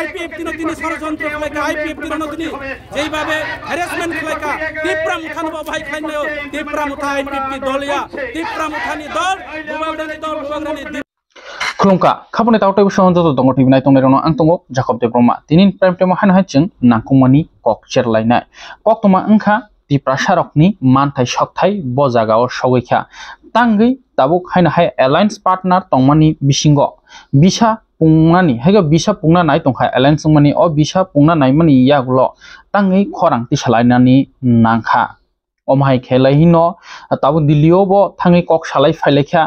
IPF তিনি ষড়যন্ত্র খালাইকা IPF তিনি যেইভাবে হ্যারাসমেন্ট খালাইকা তিপ্রা মুথানি ভাই খাইনায় তিপ্রা মুথা আইপিএফ দলিয়া তিপ্রা মুথানি দল বুবাগরানি खुलुमका खाबने तावटे बिसों जतो दंग टिभि नाय तंगनाय रनो आं तंगो जाकब देब्रमा दिनिन प्राइम टाइम हान हाइचों नांकुमानि कक चेरलायनाय कक तमा ओंखा तिप्रा सारकनि मानथाय सकथाय ब जागायाव सौगैखा तांगै दाबुक हायना हाय एलायन्स पार्टनार तंगमानि बिसिंगो बिसा पुंनानि हायगा बिसा पुंना नाय तंखा एलायन्स मानि अ बिसा पुंना नाय मानि यागुलो तांगै खरांति सालायनानि नांखा अमहाय खेलायहिनो ताबु दिल्लीयावबो थांगै कक सालाय फायलायखा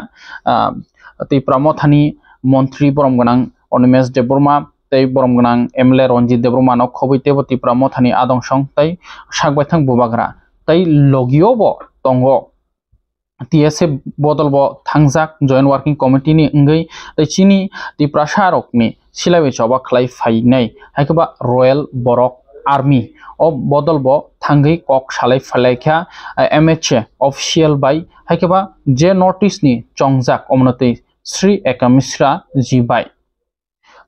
तिप्रा मथानि मंत्री बरमगोनां अनिमेश देबबर्मा तै बरमगोनां एमएलए रंजित देबबर्मा न खबैतेबो तिप्रा मथानि आदंसं तै सागबायथां बुबाग्रा तै लगियोबो तंगो टीएसए बदलबो थांजाक जॉइंट वर्किंग कमिटी नि अंगै तै चिनि तिप्रा सारकनि सिलाबे चबा खलाय फायनाय हायखबा रॉयल बरक आर्मी ओ बदलबो थांगै कक सालाय फालायखा एमएचए ऑफिशियल बाय हायखबा जे नोटिस नि चंगजाक अमनतै श्री एका मिश्रा जिबाय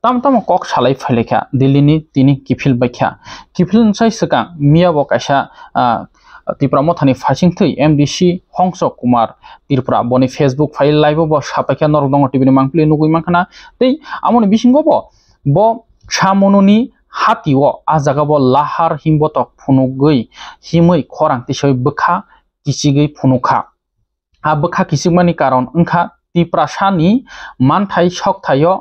ताम कक सालाय फायलेखा दिल्लीनि तिनि किफिल बायखा किफिल साय सका मियाबो कायसा तिप्रा मथानि फासिंथै एमडीसी हंस कुमार तिरप्रा बनि फेसबुक फाइल लाइव बो सापायखा नरक दंग टिभिनि मांखलि नुगुइ मांखाना तै आमनि बिसिंगबो ब सामनुनि हातिओ आ जागाबो लाहार हिमबतक फुनुगै हिमै खरांति सय बखा किसिगै फुनुखा आ बखा किसिगमानि कारण ओंखा तिप्रासानि मानथाय सकथायो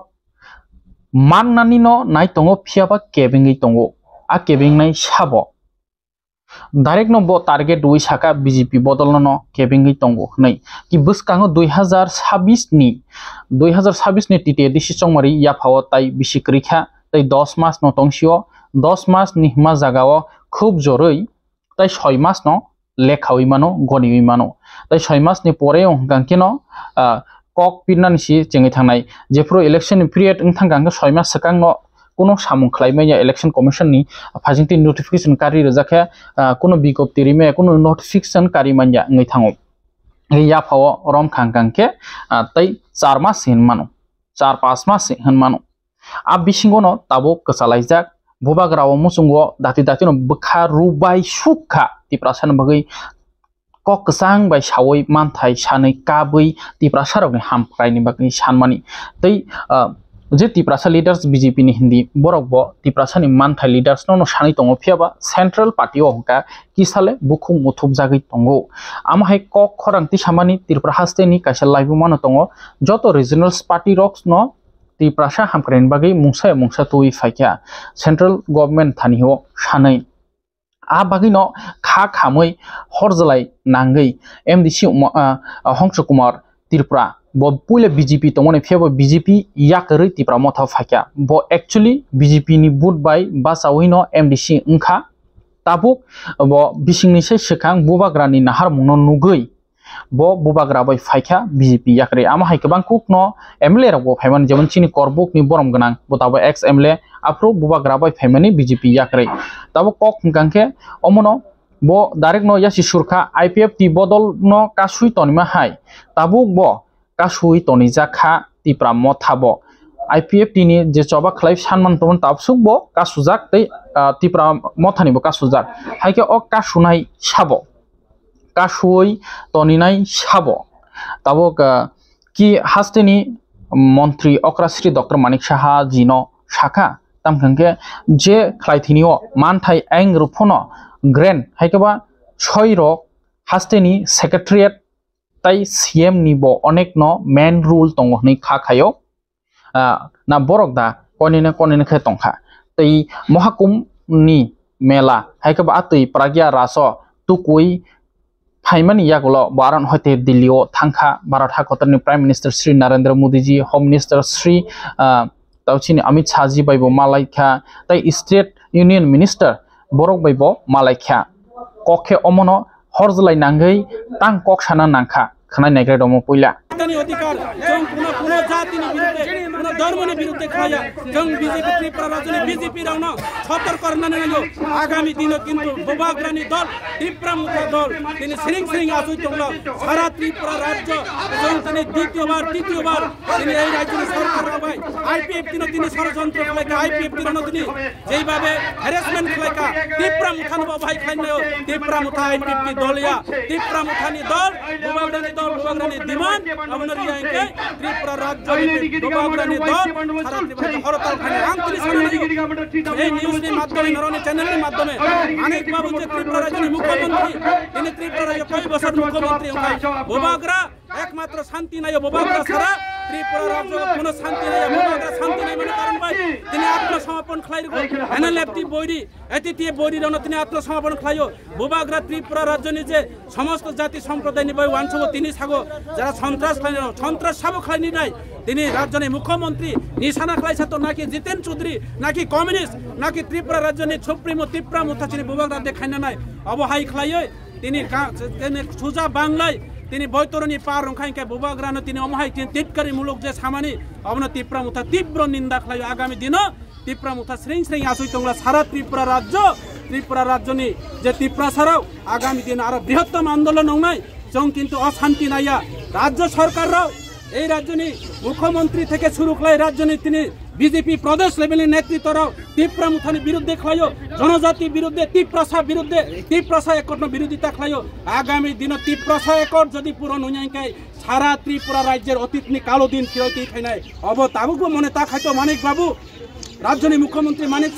माननानि न नाय तंगो फियाबा केबिंगै तंगो आ केबिंनाय साबो डाइरेक्ट न बो टारगेट दुइ साका बीजेपी बदल न केबिंगै तंगो नै कि बसकांगो 2026 नि टीटी डिसिसन मारि याफाव ताई बिसिक्रिखा तै 10 मास न तंसियो 10 मास नि हिमा जागाव खूब जरै तै 6 मास न लेखावै मानो गनिवै मानो तै 6 मास नि परे गांकेनो कक पिरनानिसि चेङै थांनाय जेफ्रो इलेक्शन पीरियड थांगांगो 6 मास सकांग न कोनो सामुं खलायमाया इलेक्शन कमिशन नि फाजिंति नोटिफिकेशन कारी रजाखा कोनो बिगप्ति रिमे कोनो नोटिफिकेशन कारी मानया ngै थाङो या फाव रम खांगांके तै 4 मास हिन मानो 4-5 मास हिन मानो आ बिसिंगो न ताबो कसालायजाक बुबाग्राव मुसुंगो दाति न बखा रुबाय सुखा तिप्रासान बगै कक सांग बाय सावै मानथाय सानै काबै तिप्रासारनि हामफ्रायनि बागै सानमानि तै जे तिप्रासा लीडर्स बीजेपी नि हिंदी बरकबो तिप्रासानि मानथाय लीडर्स न सानै तंगो फियाबा सेंट्रल पार्टी हंका किसाले बुखु मुथुब जागै तंगो आमहाय कक खरांति सामानि तिप्रा हास्तेनि कायसा लाइव मानो तंगो जतो रिजनल्स पार्टी रक्स न तिप्रासा हामफ्रायनि बागै मुंसा तुइ फायखा सेंट्रल गवर्नमेंट थानिहो सानै आ बागिनो खा खामै हरजलाय नांगै एमडीसी हंस कुमार तिरप्रा ब पुले बीजेपी तंगने फेबो बीजेपी याकरै तिप्रा मथा फाक्या ब एक्चुअली बीजेपी नि बुट बाय बासावैनो एमडीसी ओंखा ताबुक ब बिसिंनि से सेखां बुबाग्रानि नाहार मुनो नुगै ब बुबाग्रा बाय फाक्या बीजेपी याकरै आमा हायकबां कुकनो एमएलए रबो फायमान जेमन चिनि करबुक नि बरम गनां बताबो एक्स एमएलए आफ्रो बुबाग्रा बाय फायमानि बीजेपी याकरै ताबो कक गांके अमनो ब डाइरेक्ट न यासि सुरखा आईपीएफ टी बदल न कासुइ तनिमा हाय ताबुक ब कासुइ तनि जाखा तिप्रा मथाबो आईपीएफ टी नि जे चबा खलाय सानमान तमन ताबसुक ब कासुजाक तै तिप्रा मथानि ब कासुजाक हायके अ कासुनाय साबो कासुइ तनिनाय साबो ताबो कि हास्तेनि मंत्री अक्राश्री डॉक्टर मानिक साहा जिनो शाखा तामखांके जे खलायथिनियो मानथाय एंग रुफनो ग्रेन हायकेबा 6 रक हास्तेनि सेक्रेटारिएट ताई सीएम निबो अनेक न मेन रूल तंगो नै खाखायो ना बरकदा कोनिने खे तंखा तै महाकुम नि मेला हायकेबा आतै प्राज्ञा रासो तुकुई फाइमानि यागुलो बारन होते दिल्लीओ थांखा Bharat हाकतनि prime minister Shri Narendra Modi ji home minister Shri ताउचिनि Amit Shah ji बायबो मालायखा तै स्टेट यूनियन मिनिस्टर बरक बायबो मालायखा कखे अमनो हरजलाय नांगै तां कक साना नांखा खनाय नायग्रे दमो पयला अधिकार जों पुनः जातिनि बिरुद्धे पुनः धर्मनि विरुद्धे खाया जों बीजेपी त्रिपुरा राज्यनि बीजेपी रावनो सतर्क करनानै नांगौ आगामी दिनाव किन्तु बोबाग्रानि दल त्रिपुरा मुखा दल दिनै सिरिं सिरिं आसुइ दंब्ला सारा त्रिपुरा राज्य जों दिनै तृतीयबार दिनै এই রাজ্যের সরকার হবাই আইপিএফ দিনে ষড়যন্ত্র খালাইকা আইপিএফ দিনে যেইভাবে হ্যারাসমেন্ট খালাইকা ত্রিপুরা মুঠানো ভাই খাইনাও ত্রিপুরা মুঠা আইপিএফ দলিয়া ত্রিপুরা মুঠানি দল बोबाग्रानि दिमान अबनरिया के त्रिपुरा राज्य बोबाग्रानि दल सारा त्रिपुरा हरताल खाने आंतरिक सामने এই নিউজের মাধ্যমে নরনি চ্যানেলের মাধ্যমে অনেক বাবু যে ত্রিপুরা রাজ্যের মুখ্যমন্ত্রী তিনি ত্রিপুরা রাজ্যের কয় বছর মুখ্যমন্ত্রী बोबाग्रा একমাত্র শান্তি নাই बोबाग्रा ছাড়া त्रिपुरा राज्य কোনো শান্তি নাই बोबाग्रा শান্তি নাই মানে কারণ ভাই তিনি আত্মসমর্পণ খাইরো এনএলএফটি বইরি এটিটিএ বইরি রন তিনি আত্মসমর্পণ খাইও बोबाग्रा त्रिपुरा राज्यनि যে সমস্ত জাতি সম্প্রদায়নি বই ওয়ানসব তিনি সাগো যারা সন্ত্রাস সাবো খাইনি নাই তিনি রাজ্যনি মুখ্যমন্ত্রী নিশানা খাইছে তো নাকি জিতেন চৌধুরী নাকি কমিউনিস্ট নাকি ত্রিপুরা রাজ্যনি সুপ্রিমো ত্রিপুরা মুথাচিনি बोबाग्रा দেখাইনা নাই অবহাই খাইও তিনি সুজা বাংলায় তিনি বৈতরণী পার রংখাইকে बोबाग्रानो তিনি অমহাই তিটকারি মূলক যে সামানি অবন ত্রিপুরা মুথা তীব্র নিন্দা খাইও আগামী দিন ত্রিপুরা মুথা শ্রেং আসুই তংলা সারা ত্রিপুরা রাজ্যনি যে ত্রিপুরা ছাড়াও আগামী দিন আরো বৃহত্তম আন্দোলন নাই जों কিন্তু অশান্তি নাইয়া রাজ্য সরকাররাও এই রাজ্যনি মুখ্যমন্ত্রী থেকে শুরু খাই রাজ্যনি তিনি বিজেপি প্রদেশ লেভেলের নেতৃত্বরাও ত্রিপুরা মুঠানি বিরুদ্ধে খাইও জনজাতি বিরুদ্ধে ত্রিপ্রাসা একট বিরোধিতা খাইও আগামী দিন ত্রিপ্রাসা একট যদি পূরণ হইয়াই সারা ত্রিপুরা রাজ্যের অতীতনি কালো দিন ফিরতি খাইনাই অব তাবুকো মনে তা খাইতো মানিক বাবু রাজ্যনি মুখ্যমন্ত্রী মানিক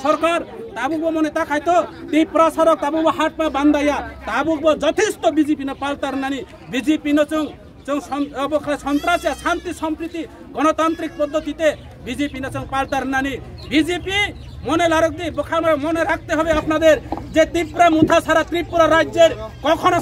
সরকার তাবুকো মনে তা খাইতো ত্রিপুরা সড়ক তাবুকো হাটপা বান্দাইয়া তাবুকো যথেষ্ট বিজেপি না পাল্টার নানি বিজেপি নচং সন্ত্রাসে শান্তি সম্প্রীতি গণতান্ত্রিক পদ্ধতিতে বিজেপি নচং পাল্টার নানি বিজেপি মনে রাখতে হবে আপনাদের যে ত্রিপুরা মুঠা সারা ত্রিপুরা রাজ্যের কখনো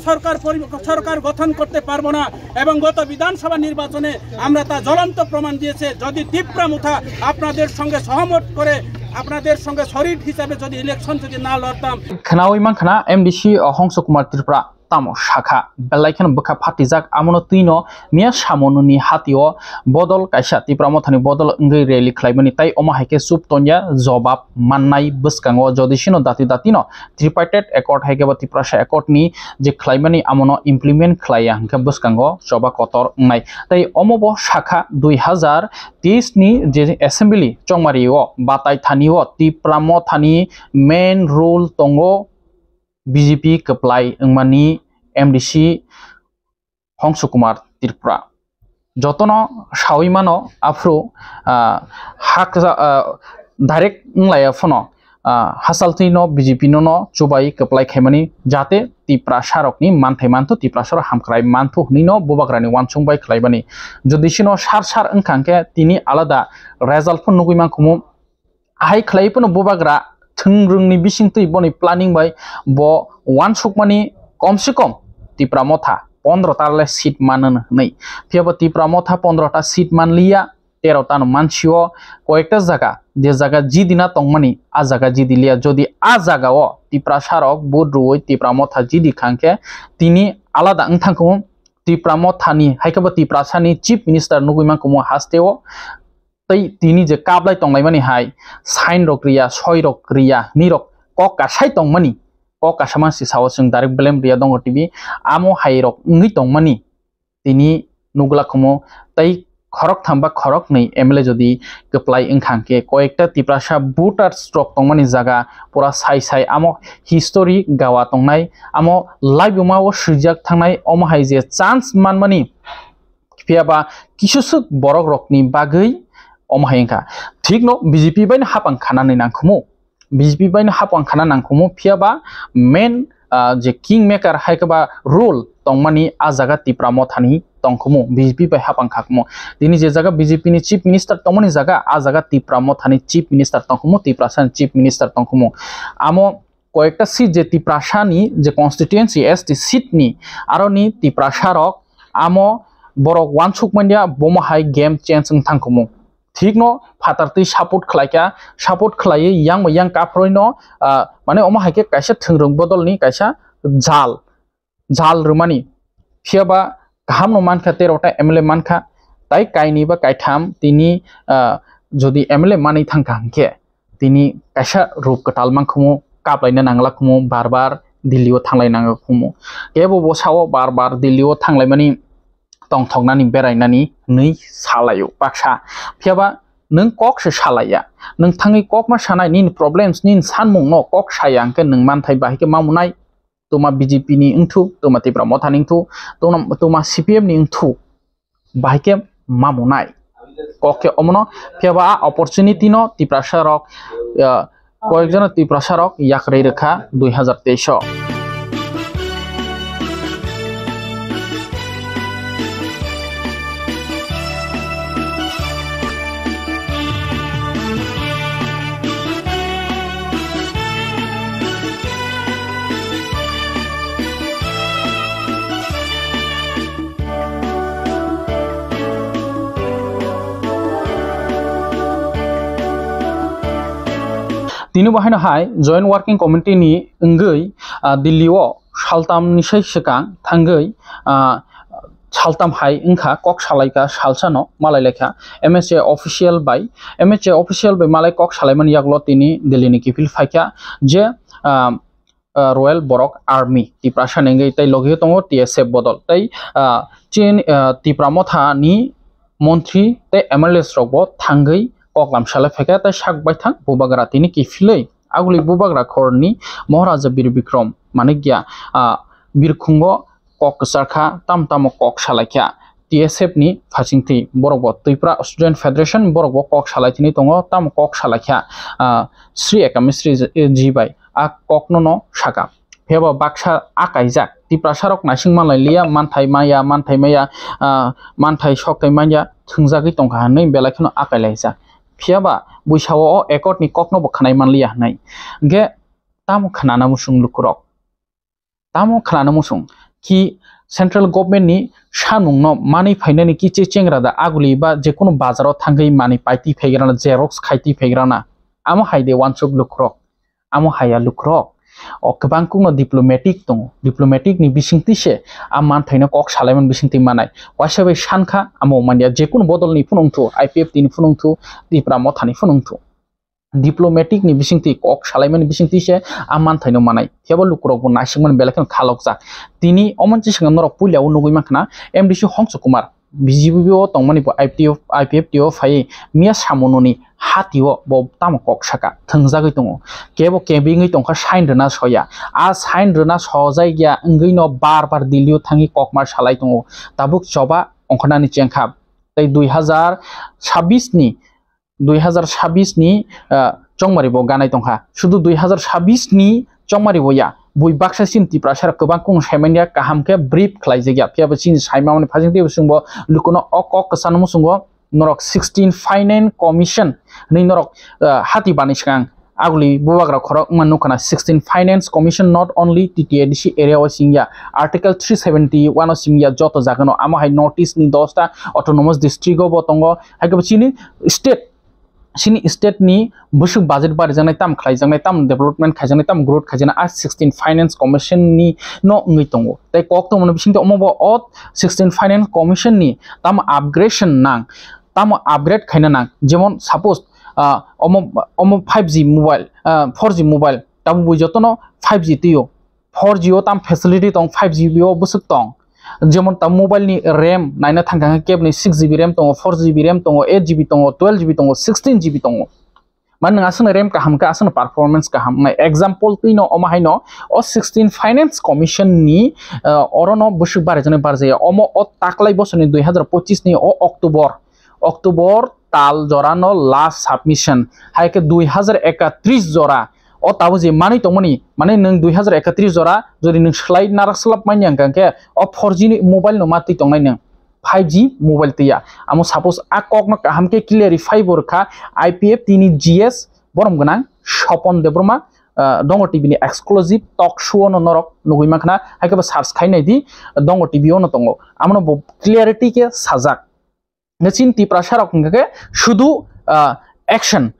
সরকার গঠন করতে পারবো না এবং গত বিধানসভা নির্বাচনে আমরা তা জ্বলন্ত প্রমাণ দিয়েছে যদি ত্রিপুরা মুঠা আপনাদের সঙ্গে সহমত করে আপনাদের সঙ্গে শরীর হিসাবে যদি ইলেকশন যদি না লড়তাম খানাওই মানখানা এমডিসি হংস কুমার ত্রিপুরা তামো শাখা বেলাইখান বখা ফাটিজাক আমনো তুইনো মিয়া সামনুনি হাতিও বদল কাইসা ত্রিপুরা মথানি বদল ইংগै রেলি খ্লাইমনি তাই অমাহাইকে সুপতনিয়া জবাব মাননাই বসকাঙ্গো যদিসিনো দাতিনো ট্রিপার্টেড একর্ড হাইকে বা ত্রিপুরা একর্ডনি যে খ্লাইমনি আমনো ইমপ্লিমেন্ট খ্লাইয়া হাंखा বসকাঙ্গো জবা কতর নাই তাই অমব শাখা 2023 नि যে অ্যাসেম্বলি চংমারিও বাতাই থানিও ত্রিপুরা মথানি মেন রুল তঙ্গো बीजेपी कप्लाई अंगमानी एमडीसी हंस कुमार त्रिपुरा जतनो साविमानो आफ्रो हाक डायरेक्ट लाया फनो हासालतिनो बीजेपी नो चुबाई कप्लाई खाइमानी जाते त्रिपुरा सारकनि मानथाय मानथु त्रिपुरा सार हामख्राय मानथु हनिनो बोबाग्रानि वानसुंबाय खलाइबानि जदिसिनो सार अंखांके तिनि आलादा रेजाल्ट नुगुइमांखुमु आहाय खलाइपनो बोबाग्रा थंग्रंनि बिसिंतै बनि प्लानिंग बाय ब वान सुकमानि कम से कम त्रिपुरा मथा 15 टा सीट मानन नै फियाबो त्रिपुरा मथा 15 टा सीट मानलिया 13 टा मानसियो कयेकटा जागा जे जागा जि दिना तंगमानि आ जागा जि दिलिया जदि आ जागाओ त्रिपुरा सारक बुद्रुय त्रिपुरा मथा जि दिखांके तिनि आलादा अंथांखौ त्रिपुरा मथानि हायकबो त्रिपुरा सानि चीफ मिनिस्टर नुगुइमांखौ हास्तेओ तै तिनि जे काबलाय तंलायमानि हाय साइन रक्रिया सय रक्रिया निरक ककासाय तंमानि ककासामासि साव जों डाइरेक्ट ब्लेम रिया दंग टिभि आमो हायरक ngै तंमानि तिनि नुगलाखमो तै खरक थांबा खरक नै एमएलए जदि कप्लाय ओंखांके कयेकटा त्रिपुरा बुटार स्ट्रक तंमानि जागा पुरा साइ आमो हिस्टोरी गावा तंनाय आमो लाइभ उमाव सुजाक थांनाय अमो हाय जे चान्स मानमानि फियाबा किसुसुक बरक रकनि बागै अमहायंखा ठीक नो बीजेपी बाइन हापां खानानै नांखुमु बीजेपी बाइन हापां खाना नांखुमु फियाबा मेन जे किंग मेकर हायकबा रोल तंमानि आ जागा त्रिपुरा मथानि तंखुमु बीजेपी बाय हापां खाखुमु दिनि जे जागा बीजेपी नि चीफ मिनिस्टर तंमानि जागा आ जागा त्रिपुरा मथानि चीफ मिनिस्टर तंखुमु त्रिपुरा सान चीफ मिनिस्टर तंखुमु आमो कयेकटा सीट जे त्रिपुरा सानि जे कन्स्टिट्युएन्सी एसटी सीटनि आरोनि त्रिपुरा सारक आमो बरक वानसुक मानिया बमहाय गेम चेन्ज थांखुमु ठीक नो फातारती सपोर्ट खलाये yang काफ्रोइनो माने अमा हाइके कायसा थंग्रं बदलनि कायसा जाल रुमानि फियाबा गाहाम नो मानखा 13 टा MLA मानखा tai kaini ba kaitam tini jodi MLA mani thangkangke tini kaisa rup katal mangkhumu kaplaina nangla khumu barbar Delhi o thanglai nang khumu kebo bo sawo barbar Delhi o thanglai mani tong thongnani berainani nei salayo paksa phiaba nung kok se salaya nung thangi kok ma sanai nin problems nin sanmung no kok sayang ke nung manthai bahi ke mamunai tuma BJP ni ingthu tuma Tipra Motha ni ingthu tuma CPM ni ingthu bahi ke mamunai kok ke omno phiaba opportunity no Tipra Sarok কয়েকজন প্রচারক ইয়াকরে রেখা 2023 Tini bahina hai Joint Working Committee ni enggai Delhi o saltam ni sai sekang thangai saltam hai engkha kok salaika salsano malai lekha MHA official by malai kok salaiman yaklo tini Delhi ni kifil faikya je Royal Borok Army Tipra sanengai tai logi tongo TSF bodol tai chin Tipra Motha ni montri tai MLS rokbo thangai koklam shala feka ta shak baithang bubagra tini kifilei aguli bubagra khorni Maharaja Bir Bikram manigya birkhungo kok sarkha tamtam kok shalakya TSF ni phachingti borokbo Tripura Student Federation borokbo kok salaitini tongo tam kok shalakya Sri Ekamistri jibai a kokno no shaka pheba baksa akaijak Tipra Sarok nasing malai liya manthai maya manthai shoktai maya thungjagui tongkha nei belakhono akailaijak phiaba buisawo ekot ni kokno bokhanai manliya nai ge tamo khanana musung lukurok tamo khanana musung ki central government ni sanung no mani phainani ki chengra da aguli ba je kono bazaro thangai mani paiti phegrana xerox khaiti phegrana amo haide wansuk lukurok amo haya lukurok okbang kuno diplomatic ni bisingti se aman thaina kok salaiman bisingti manai wasabe sankha amo mania jekun bodol ni funungthu IPF ni funungthu Tipra Motha ni funungthu diplomatic ni bisingti kok salaiman bisingti se aman thaino manai theba lukurok bo nasingman belakhan khalokjak tini omonchi sangam norok pulia unugui makhna MDC Hongsu Kumar BJP o tongmani bo IPF tio phai mia samononi hatio bo tam kok saka thungjagui tongo kebo kebingi tongkha sign rena soya a sign rena sojai gya ngui no bar Delhi thangi kokmar salai tongo tabuk choba ongkhanani chengkha tai 2026 ni chongmari bo ganai tongkha sudu 2026 ni chongmari boya bui baksa sin Tipra Sarok kobang kung saimania kahamke brief khlaijagya phiaba sin saimamani phajingti busungbo lukono ok kasanmu sungbo norok 16 Finance Commission ni norok hati banisang aguli bubagra khorok manukana 16 Finance Commission not only TTADC area o singya article 371 o singya joto jagano amo hai notice ni 10 ta autonomous district o botongo haike chini state ni busuk budget bar jangai tam khlai jangai tam development khai jangai tam growth khai jana a 16 Finance Commission ni no ngui tongo tai kok to mono bisingte omobo 16 Finance Commission ni tam upgrade khaina nang jemon suppose omo 5G mobile 4G mobile tabu bujotono 5G tiyo 4G o tam facility tong 5G o busuk tong jemon tam mobile ni RAM naina thangka keb ni 6GB RAM tong 4GB RAM tong 8GB tong 12GB tong 16GB tong man asana RAM kaham ka asana performance kaham na example tino omahaino o 16 Finance Commission ni orono busuk bare jane barje omo o taklai bosoni 2025 ni o October tal jorano last submission haike 2031 jora o tabu je mani tongmani mane nung 2031 jora jodi nung slide naraslap manyang kangke o 4G ni mobile no mati tongnai nung 5G mobile tiya amo suppose akok no kahamke clarify borkha IPF tini GS borom ganang Sopon Debroma dongo TV ni exclusive talk show no norok nugui makhna haike ba search khainai di dongo TV no tongo amno bo clarity ke sajak ngachin Tipra Sarok ngake shudu action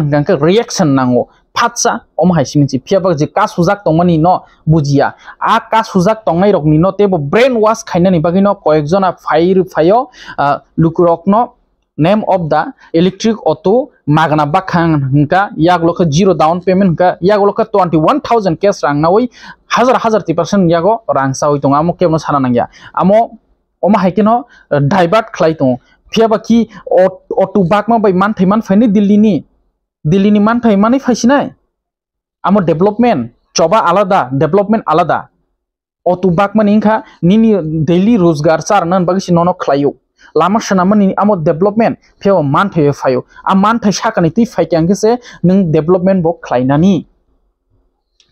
gangke reaction nango fatsa omhai siminchi phiaba je ka sujak tongmani no bujia a ka sujak tongnai rokni no tebo brain wash khainani bagino koyekjona phayo lukurok no name of the electric auto magna bakhang hingka yagloka zero down payment hingka yagloka 21,000 cash rang nawi hazar 30% yago rang sawi tonga amo kemno sana nangya amo oma haikino divert khlai tong phiaba ki auto bakma bai man thaiman faini Delhi नि मान थाइमानै फाइसिनाय आमो development जबा आलादा development आलादा अटुबाक माने इनखा निनि daily रोजगार चार none बागिसि ननो खलायो Lama सनामनि आमो development few मान थायो फायो आ मान थाइ साकानि ति फाइक्यांगसे नों डेभलपमेन्ट बक खलायनानि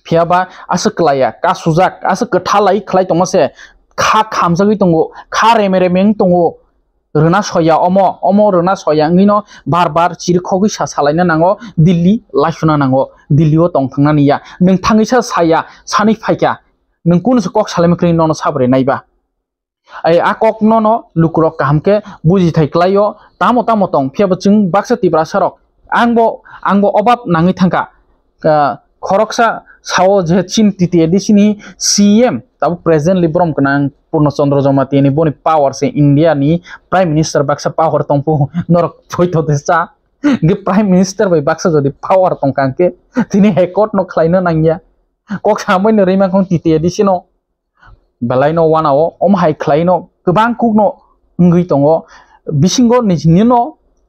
फेयाबा आसो खलाया का सुजाक आसो कथालाई खलाय तंगसे खा खामजागै तंगो खा रेमेरेमें तंगो रना सया अमो रना सया नगिनो बार चिरखगै सालायना नांगो दिल्ली लाइसुना नांगो दिल्लीओ तंथांनानिया नों थाङैसा साया सानै फाइका नों कुनसो कक सालायमख्रि ननो साबरे नायबा ai akok nono lukurok kahamke buji thaiklayo tamo tong phiaba chung baksa tibra sarok angbo obab nangi thangka khoroksa sao je chin titi edisini cm tabu present librom kanang Purno Chandra Jomati ni boni power se India ni prime minister baksa power tongpu norok phoito desa ge prime minister bai baksa jodi power tongkangke tini high court no khlaina nangya kok samai ne reima khong titi edisino belaino wanao hai khlaino gobang kukno ngui tongo bisingo nino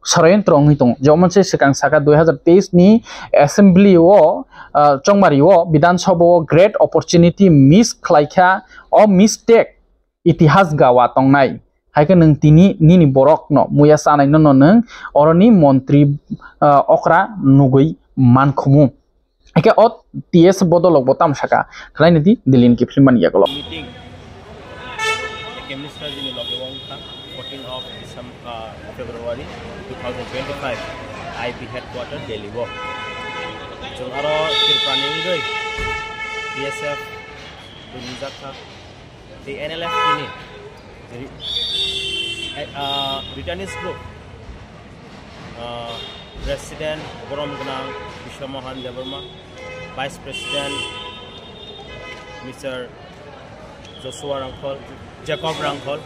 षड्यन्त्र अंगि दं जमनसे सिगां साका 2023 नि assembly ओ चंगमारी ओ विधानसभा ओ great opportunity miss खलाइखा ओ mistake इतिहास गावा तंगनाय हायके नों तिनि निनि बरक न मुया सानाय न नों अरनि मंत्री अकरा नुगै मानखुमु हायके अ टीएस बदलक बताम साका खलाइनि दि दिल्लीन कि फिल्मन यागलो meeting केमिस्ट्रा Jini लगेवंखा 14 of February 2025 IB headquarters Delhi wo chung aro tirpaning goi BSF dunjaka the NLF ini Britannic group President Borom Gnang Vishwamohan Devarma Vice President Mr. Joshua Rangkol Jacob Rangkol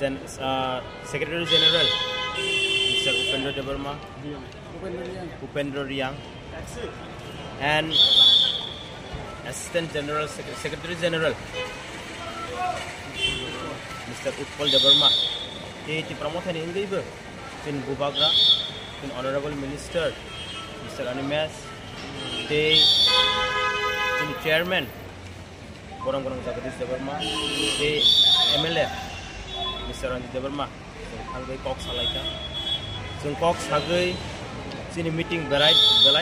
Secretary General Mr. Upendra Devarma, Upendra Riang, and Assistant General Secretary General Mr. Utpal Devarma. They promote in India, in Bubagra, in Honorable Minister Mr. Animas, they in Chairman Borang Jagadish Devarma, they MLA. Mr. Ranjit Devarma, Hangai Cox Alaika. So Cox Hagai, sini meeting berai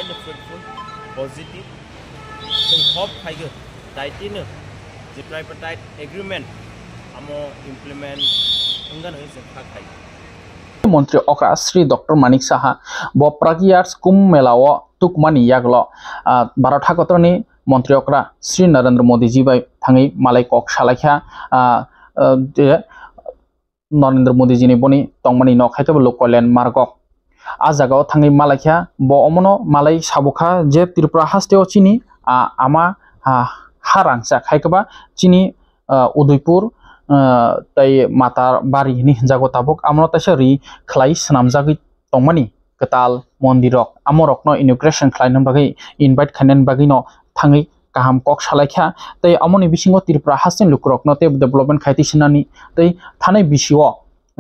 the fruitful, positive. So hope Hagai, Titan, the tripartite agreement, amo implement, Ungan is a Hakai. Montri Okra Sri Dr. Manik Saha, Bob Pragiars Kum Melawa, Tukmani Yaglo, Baratakotoni, Montri Okra, Sri Narendra Modi Ji by Tangi Malay Cox Shalaka, Narendra Modi ji ni boni tongmani no khaitabo lokolen margok ajagao thangi malaikha bo omono malai sabukha je Tripura hasteo chini ama harangsa khaikaba chini Udaipur tai matar bari ni jago tabok amno tasari khlai snamjagi tongmani ketal mondirok amorok no inauguration khlainam bagai invite khanen bagi no thangi kaham kok salaikha tei amoni bisingo Tripura hasten lukrok no te development khaiti sinani tei thanai bisio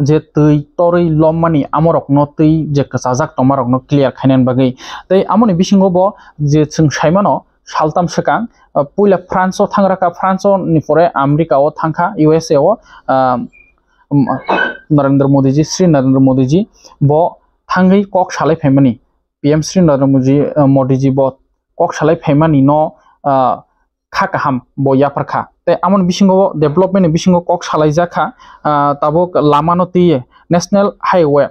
je tei torei lommani amorok no tei je kasajak tomarok no clear khainan bagai tei amoni bisingo bo je chung saimano saltam sekang puila France o thangraka France o ni pore America o thangkha USA o Narendra Modi ji Sri Narendra Modi ji bo thangai kok salai phaimani PM Sri Narendra Modi ji bo kok salai phaimani no Kakaham boya perka te amon bisingo development bisingo kok salai jaka tabok lamano tiye national highway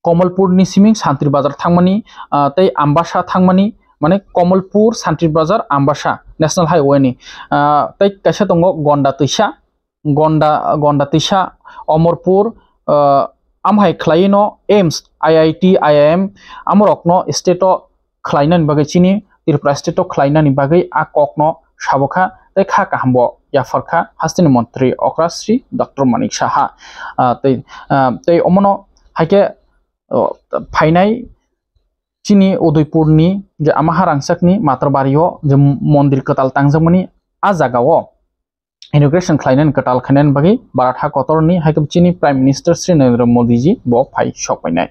Komalpur ni siming Santri Bazar thangmani tei Ambasha thangmani mane Komalpur Santri Bazar Ambasha national highway ni tei kaisa tongo Gonda Tisha Omorpur amhai khlaino aims IIT IIM amorokno state o khlaina ni bagai chini Tripura state o khlaina ni bagai a kokno sabokha tei kha kahambo yafarkha hastini mantri okrasri Dr. Manik Saha tei omono haike phainai chini Udaipurni je amaha rangsakni matrabario je mondir katal tangjamani a jagao inauguration khlainan katal khanan bagi baratha kotorni haikam chini Prime Minister Sri Narendra Modi ji bo phai sokpainai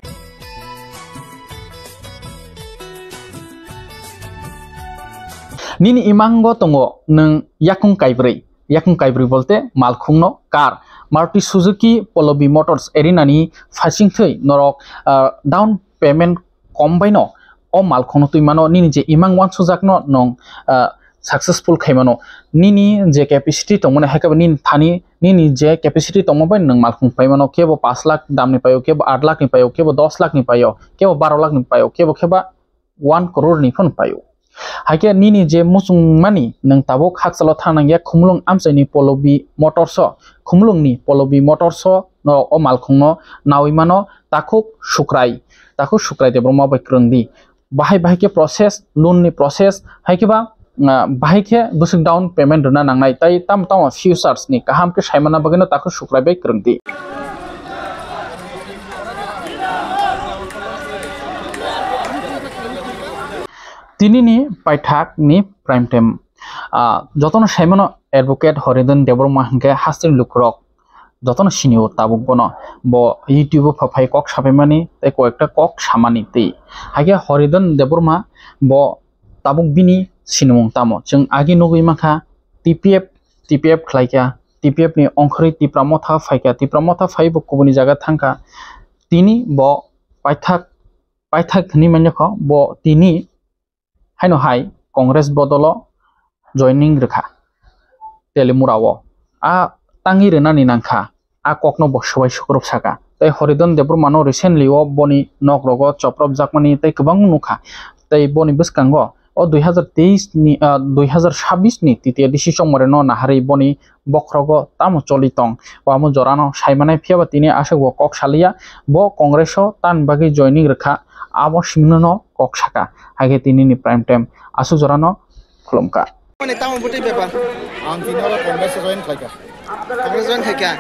nini imango tongo nung yakung kaibri bolte malkhungno car Maruti Suzuki Polo Motors erinani phasingthai norok down payment kombaino o malkhungno tuimano nini je imang wan sujakno nong successful khaimano nini je capacity tongmone haikaba nin thani nini je capacity tongmobai nang malkhung paimano kebo 5 lakh damni payo kebo 8 lakh ni payo kebo 10 lakh ni payo kebo 12 lakh ni payo kebo kheba 1 crore ni phon payo haike nini je musung mani nang tabok haksalo thanang ya khumlung amsaini Polobi Motors khumlungni Polobi Motors no o malkhungno nawimano takhuk sukrai de broma bai krungdi bahai ke process loan ni process haike ba bahai ke busuk down payment runa nangnai tai tam futures ni kaham ke saimana bagino takhuk sukrai bai krungdi tinini paithak ni prime time jotono saimano advocate Horidon Deborma hangke hastin lukrok jotono sinio tabuk bono bo YouTube phai kok sapaimani tei koekta kok samani tei hage Horidon Deborma bo tabuk bini sinumung tamo jeng agi nugui makha TPF khlaika TPF ni ongkhri tipramotha phai bo kubuni jaga thangka tini bo paithak ni manjako bo tini haino hai Congress bodolo joining rekha telimurao a tangi renani nangkha a kokno bo sabai sukrop saka tei Horidon Debormano recently o boni nokrogo choprop jakmani tei kwbang nukha tei boni bwskango o 2026 ni titiya decision moreno nahari boni bokrogo tamo cholitong wamo jorano saimanai phiaba tini asagbo kok salia bo Congress o tan bagi joining rekha abo simnono kok saka hage tini ni prime time asu jorano khulumka মানে তাও বটে ব্যাপার আমি তিনবার কংগ্রেসে join খাইকা Congress join খাইকা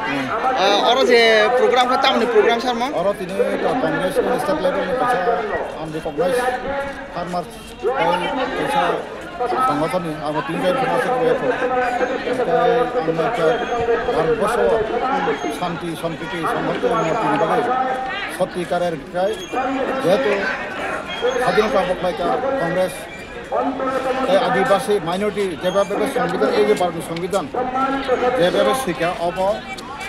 আর যে programme কা তামনি programme Sarma আর তিনি কংগ্রেস को स्टेट लेवल में पछा हम रिकॉग्नाइज फार्मर पछा संगठन हम तीन जन समाज को ভারতবর্ষ শান্তি সম্প্রীতি সমস্ত উন্নতির বারে সত্যিকারের যেহেতু স্বাধীনতা বকলাইকা কংগ্রেস आदिवासी माइनरिटी जेबाबे संविधान এই যে ভারতীয় সংবিধান যেভাবে শিখা অব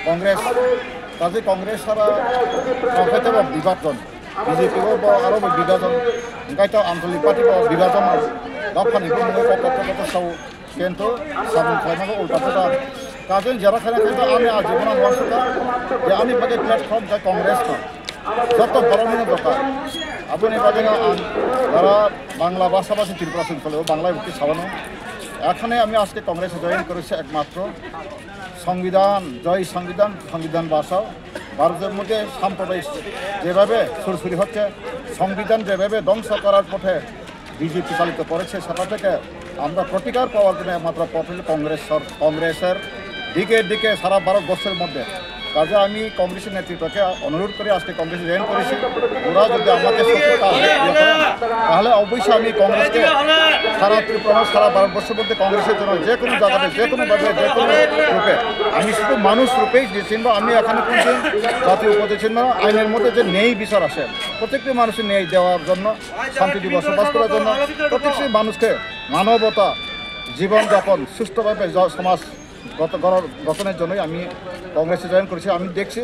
কংগ্রেস কাজে কংগ্রেস সারা সংখ্যাতে বিভাজন বিজেপি আরো বিভাজন গাইতে আঞ্চলিক পার্টি বিভাজন দাফানি কত সাউ কিন্তু সাবন খাইনাকে উল্টা কাজে যারা খাইনা আমি আজীবন ওয়াসটা যে আমি বাকি প্ল্যাটফর্ম যা কংগ্রেস যত বড় দরকার আপনি পাবেন যারা বাংলা ভাষাভাষী ত্রিপুরা চলে বাংলায় ভর্তি ছাড়ানো এখানে আমি আজকে কংগ্রেসে জয়েন করেছি একমাত্র সংবিধান ভাষাও ভারতের মধ্যে সাম্প্রদায়িক যেভাবে সুরসুরি হচ্ছে সংবিধান যেভাবে ধ্বংস করার পথে বিজেপি চালিত করেছে সেটা থেকে আমরা প্রতিকার পাওয়ার জন্য একমাত্র পথ কংগ্রেসের দিকে সারা ভারতবর্ষের মধ্যে কাজে আমি কংগ্রেসের নেতৃত্বকে অনুরোধ করে আজকে কংগ্রেসে জয়েন করেছি ওরা যদি আমাকে তাহলে অবশ্যই আমি কংগ্রেসকে সারা ত্রিপুরা সারা ভারতবর্ষের মধ্যে কংগ্রেসের জন্য যে কোনো জায়গাতে যে কোনোভাবে যে কোনো রূপে আমি শুধু মানুষ রূপেই চিনব আমি এখানে কিন্তু জাতীয় উপদে চিনব আইনের মধ্যে যে ন্যায় বিচার আসে প্রত্যেকটি মানুষের ন্যায় দেওয়ার জন্য শান্তিতে বসবাস করার জন্য প্রত্যেকটি মানুষকে মানবতা জীবনযাপন সুষ্ঠুভাবে সমাজ গঠনের জন্যই আমি কংগ্রেসে জয়েন করেছি আমি দেখছি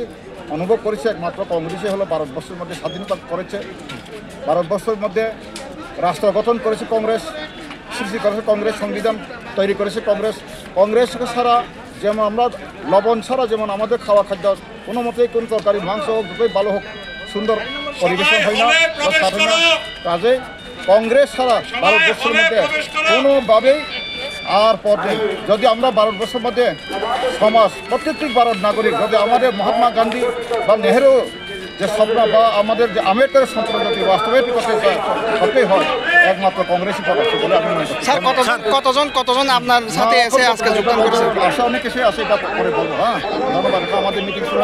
অনুভব করেছি একমাত্র কংগ্রেসই হলো ভারতবর্ষের মধ্যে স্বাধীনতা করেছে ভারতবর্ষের মধ্যে রাষ্ট্র গঠন করেছে কংগ্রেস সৃষ্টি করেছে কংগ্রেস সংবিধান তৈরি করেছে কংগ্রেস ছাড়া যেমন আমরা লবণ ছাড়া যেমন আমাদের খাওয়া খাদ্য কোনো মতেই কোনো তরকারি মাংস হোক দুটোই ভালো হোক সুন্দর পরিবেশন হয় না কাজে কংগ্রেস ছাড়া ভারতবর্ষের মধ্যে কোনোভাবেই আর পরে যদি আমরা ভারতবর্ষের মধ্যে সমাজ প্রত্যেকটি ভারত নাগরিক যদি আমাদের মহাত্মা গান্ধী বা নেহেরু যে স্বপ্ন বা আমাদের যে আম্বেদকরের স্বপ্ন যদি বাস্তবায়িত করতে হয় একমাত্র কংগ্রেসই পরাস্ত বলে আমি মনে করি। স্যার কতজন আপনার সাথে এসে আজকে যোগদান করছে? আশা অনেক এসে আসে, এটা পরে বলবো। হ্যাঁ, ধন্যবাদ। আমাদের মিটিং শুরু